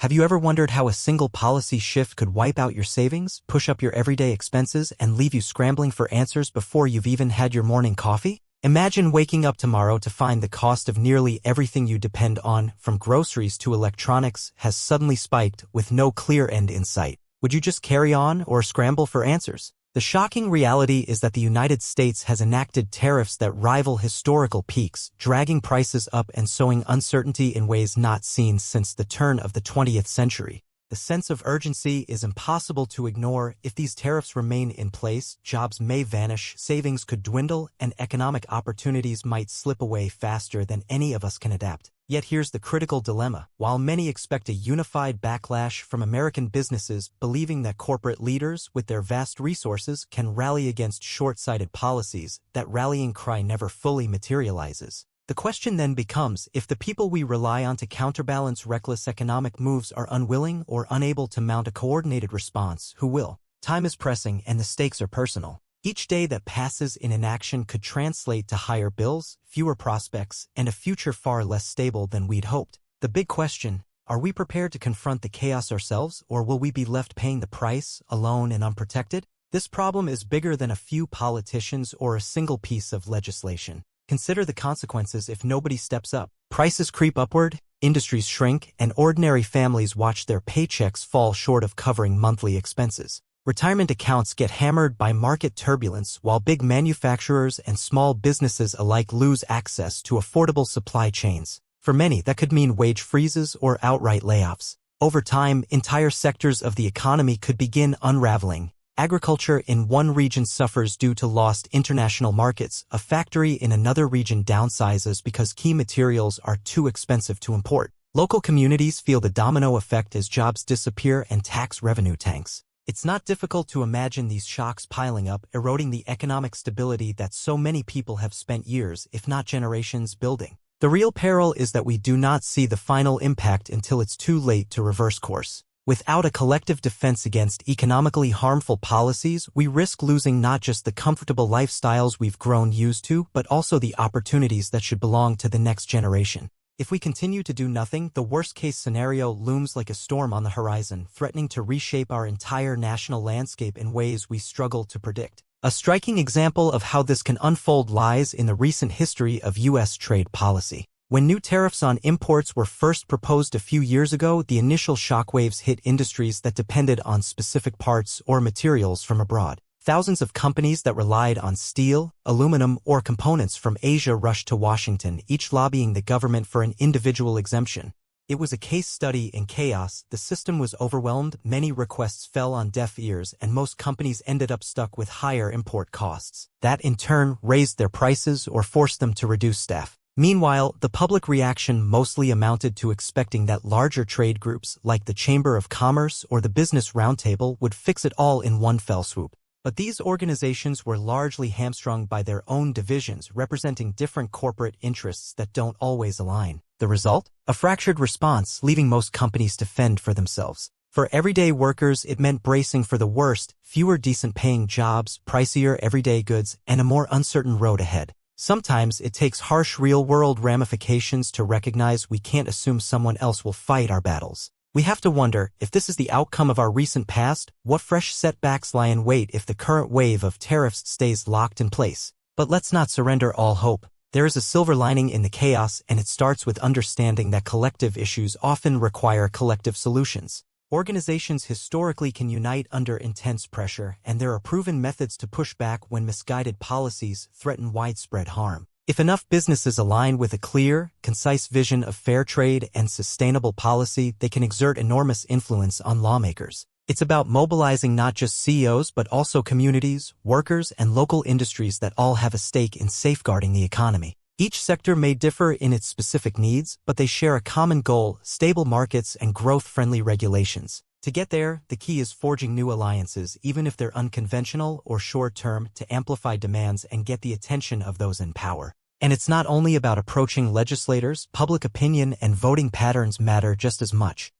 Have you ever wondered how a single policy shift could wipe out your savings, push up your everyday expenses, and leave you scrambling for answers before you've even had your morning coffee? Imagine waking up tomorrow to find the cost of nearly everything you depend on, from groceries to electronics, has suddenly spiked with no clear end in sight. Would you just carry on or scramble for answers? The shocking reality is that the United States has enacted tariffs that rival historical peaks, dragging prices up and sowing uncertainty in ways not seen since the turn of the 20th century. The sense of urgency is impossible to ignore. If these tariffs remain in place, jobs may vanish, savings could dwindle, and economic opportunities might slip away faster than any of us can adapt. Yet here's the critical dilemma. While many expect a unified backlash from American businesses, believing that corporate leaders, with their vast resources, can rally against short-sighted policies, that rallying cry never fully materializes. The question then becomes, if the people we rely on to counterbalance reckless economic moves are unwilling or unable to mount a coordinated response, who will? Time is pressing and the stakes are personal. Each day that passes in inaction could translate to higher bills, fewer prospects, and a future far less stable than we'd hoped. The big question, are we prepared to confront the chaos ourselves, or will we be left paying the price, alone and unprotected? This problem is bigger than a few politicians or a single piece of legislation. Consider the consequences if nobody steps up. Prices creep upward, industries shrink, and ordinary families watch their paychecks fall short of covering monthly expenses. Retirement accounts get hammered by market turbulence, while big manufacturers and small businesses alike lose access to affordable supply chains. For many, that could mean wage freezes or outright layoffs. Over time, entire sectors of the economy could begin unraveling. Agriculture in one region suffers due to lost international markets. A factory in another region downsizes because key materials are too expensive to import. Local communities feel the domino effect as jobs disappear and tax revenue tanks. It's not difficult to imagine these shocks piling up, eroding the economic stability that so many people have spent years, if not generations, building. The real peril is that we do not see the final impact until it's too late to reverse course. Without a collective defense against economically harmful policies, we risk losing not just the comfortable lifestyles we've grown used to, but also the opportunities that should belong to the next generation. If we continue to do nothing, the worst-case scenario looms like a storm on the horizon, threatening to reshape our entire national landscape in ways we struggle to predict. A striking example of how this can unfold lies in the recent history of U.S. trade policy. When new tariffs on imports were first proposed a few years ago, the initial shockwaves hit industries that depended on specific parts or materials from abroad. Thousands of companies that relied on steel, aluminum, or components from Asia rushed to Washington, each lobbying the government for an individual exemption. It was a case study in chaos. The system was overwhelmed, many requests fell on deaf ears, and most companies ended up stuck with higher import costs. That in turn raised their prices or forced them to reduce staff. Meanwhile, the public reaction mostly amounted to expecting that larger trade groups, like the Chamber of Commerce or the Business Roundtable, would fix it all in one fell swoop. But these organizations were largely hamstrung by their own divisions, representing different corporate interests that don't always align. The result? A fractured response, leaving most companies to fend for themselves. For everyday workers, it meant bracing for the worst, fewer decent-paying jobs, pricier everyday goods, and a more uncertain road ahead. Sometimes it takes harsh real-world ramifications to recognize we can't assume someone else will fight our battles. We have to wonder, if this is the outcome of our recent past, what fresh setbacks lie in wait if the current wave of tariffs stays locked in place? But let's not surrender all hope. There is a silver lining in the chaos, and it starts with understanding that collective issues often require collective solutions. Organizations historically can unite under intense pressure, and there are proven methods to push back when misguided policies threaten widespread harm. If enough businesses align with a clear, concise vision of fair trade and sustainable policy, they can exert enormous influence on lawmakers. It's about mobilizing not just CEOs but also communities, workers, and local industries that all have a stake in safeguarding the economy. Each sector may differ in its specific needs, but they share a common goal: stable markets and growth-friendly regulations. To get there, the key is forging new alliances, even if they're unconventional or short-term, to amplify demands and get the attention of those in power. And it's not only about approaching legislators. Public opinion and voting patterns matter just as much.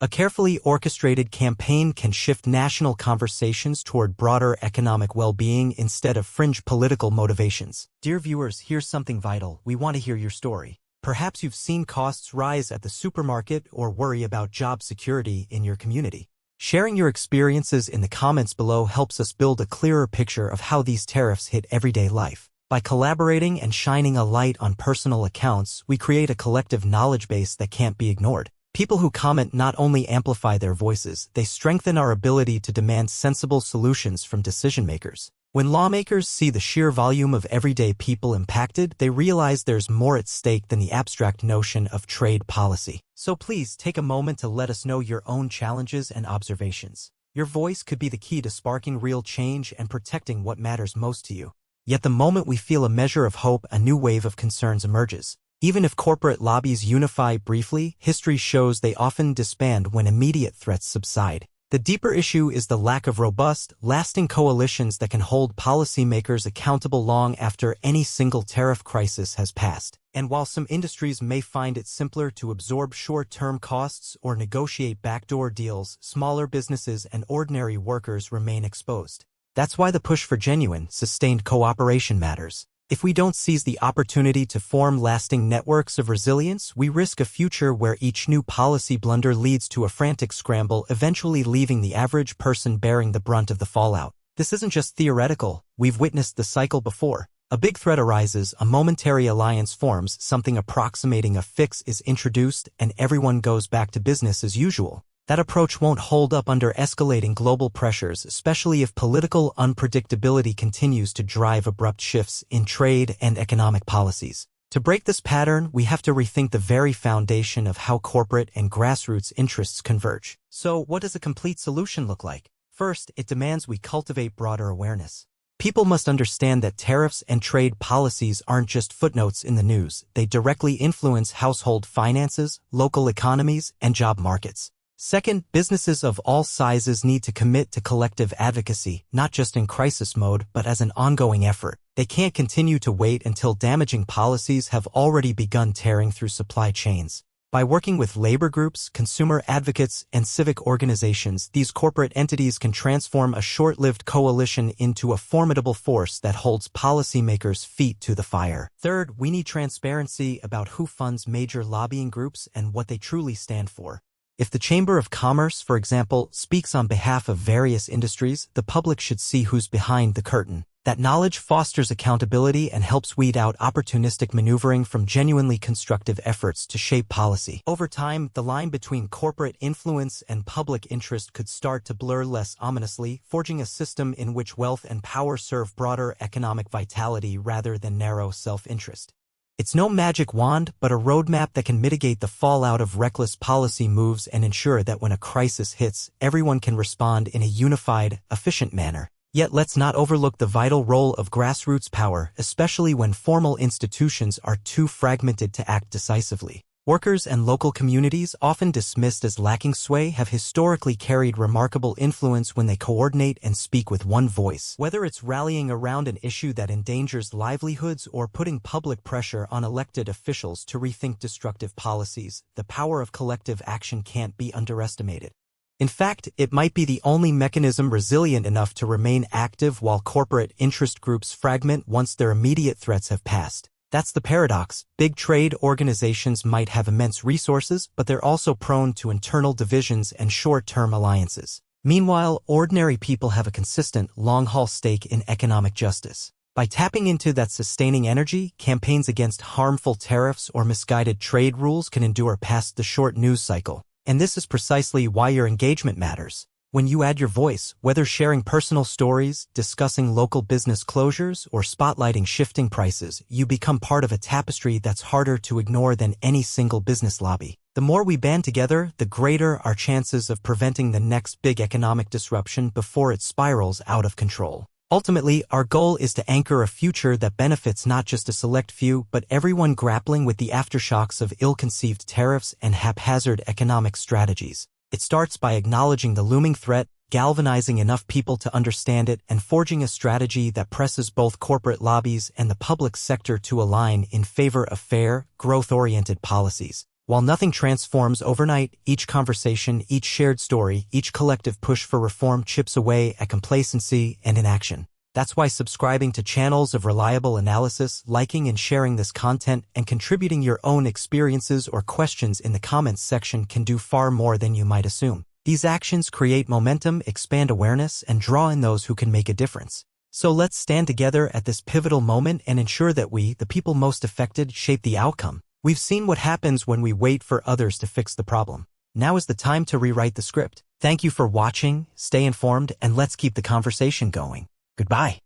A carefully orchestrated campaign can shift national conversations toward broader economic well-being instead of fringe political motivations. Dear viewers, here's something vital. We want to hear your story. Perhaps you've seen costs rise at the supermarket or worry about job security in your community. Sharing your experiences in the comments below helps us build a clearer picture of how these tariffs hit everyday life. By collaborating and shining a light on personal accounts, we create a collective knowledge base that can't be ignored. People who comment not only amplify their voices, they strengthen our ability to demand sensible solutions from decision-makers. When lawmakers see the sheer volume of everyday people impacted, they realize there's more at stake than the abstract notion of trade policy. So please take a moment to let us know your own challenges and observations. Your voice could be the key to sparking real change and protecting what matters most to you. Yet the moment we feel a measure of hope, a new wave of concerns emerges. Even if corporate lobbies unify briefly, history shows they often disband when immediate threats subside. The deeper issue is the lack of robust, lasting coalitions that can hold policymakers accountable long after any single tariff crisis has passed. And while some industries may find it simpler to absorb short-term costs or negotiate backdoor deals, smaller businesses and ordinary workers remain exposed. That's why the push for genuine, sustained cooperation matters. If we don't seize the opportunity to form lasting networks of resilience, we risk a future where each new policy blunder leads to a frantic scramble, eventually leaving the average person bearing the brunt of the fallout. This isn't just theoretical. We've witnessed the cycle before. A big threat arises, a momentary alliance forms, something approximating a fix is introduced, and everyone goes back to business as usual. That approach won't hold up under escalating global pressures, especially if political unpredictability continues to drive abrupt shifts in trade and economic policies. To break this pattern, we have to rethink the very foundation of how corporate and grassroots interests converge. So, what does a complete solution look like? First, it demands we cultivate broader awareness. People must understand that tariffs and trade policies aren't just footnotes in the news. They directly influence household finances, local economies, and job markets. Second, businesses of all sizes need to commit to collective advocacy, not just in crisis mode, but as an ongoing effort. They can't continue to wait until damaging policies have already begun tearing through supply chains. By working with labor groups, consumer advocates, and civic organizations, these corporate entities can transform a short-lived coalition into a formidable force that holds policymakers' feet to the fire. Third, we need transparency about who funds major lobbying groups and what they truly stand for. If the Chamber of Commerce, for example, speaks on behalf of various industries, the public should see who's behind the curtain. That knowledge fosters accountability and helps weed out opportunistic maneuvering from genuinely constructive efforts to shape policy. Over time, the line between corporate influence and public interest could start to blur less ominously, forging a system in which wealth and power serve broader economic vitality rather than narrow self-interest. It's no magic wand, but a roadmap that can mitigate the fallout of reckless policy moves and ensure that when a crisis hits, everyone can respond in a unified, efficient manner. Yet let's not overlook the vital role of grassroots power, especially when formal institutions are too fragmented to act decisively. Workers and local communities, often dismissed as lacking sway, have historically carried remarkable influence when they coordinate and speak with one voice. Whether it's rallying around an issue that endangers livelihoods or putting public pressure on elected officials to rethink destructive policies, the power of collective action can't be underestimated. In fact, it might be the only mechanism resilient enough to remain active while corporate interest groups fragment once their immediate threats have passed. That's the paradox. Big trade organizations might have immense resources, but they're also prone to internal divisions and short-term alliances. Meanwhile, ordinary people have a consistent, long-haul stake in economic justice. By tapping into that sustaining energy, campaigns against harmful tariffs or misguided trade rules can endure past the short news cycle. And this is precisely why your engagement matters. When you add your voice, whether sharing personal stories, discussing local business closures, or spotlighting shifting prices, you become part of a tapestry that's harder to ignore than any single business lobby. The more we band together, the greater our chances of preventing the next big economic disruption before it spirals out of control. Ultimately, our goal is to anchor a future that benefits not just a select few, but everyone grappling with the aftershocks of ill-conceived tariffs and haphazard economic strategies. It starts by acknowledging the looming threat, galvanizing enough people to understand it, and forging a strategy that presses both corporate lobbies and the public sector to align in favor of fair, growth-oriented policies. While nothing transforms overnight, each conversation, each shared story, each collective push for reform chips away at complacency and inaction. That's why subscribing to channels of reliable analysis, liking and sharing this content, and contributing your own experiences or questions in the comments section can do far more than you might assume. These actions create momentum, expand awareness, and draw in those who can make a difference. So let's stand together at this pivotal moment and ensure that we, the people most affected, shape the outcome. We've seen what happens when we wait for others to fix the problem. Now is the time to rewrite the script. Thank you for watching, stay informed, and let's keep the conversation going. Goodbye.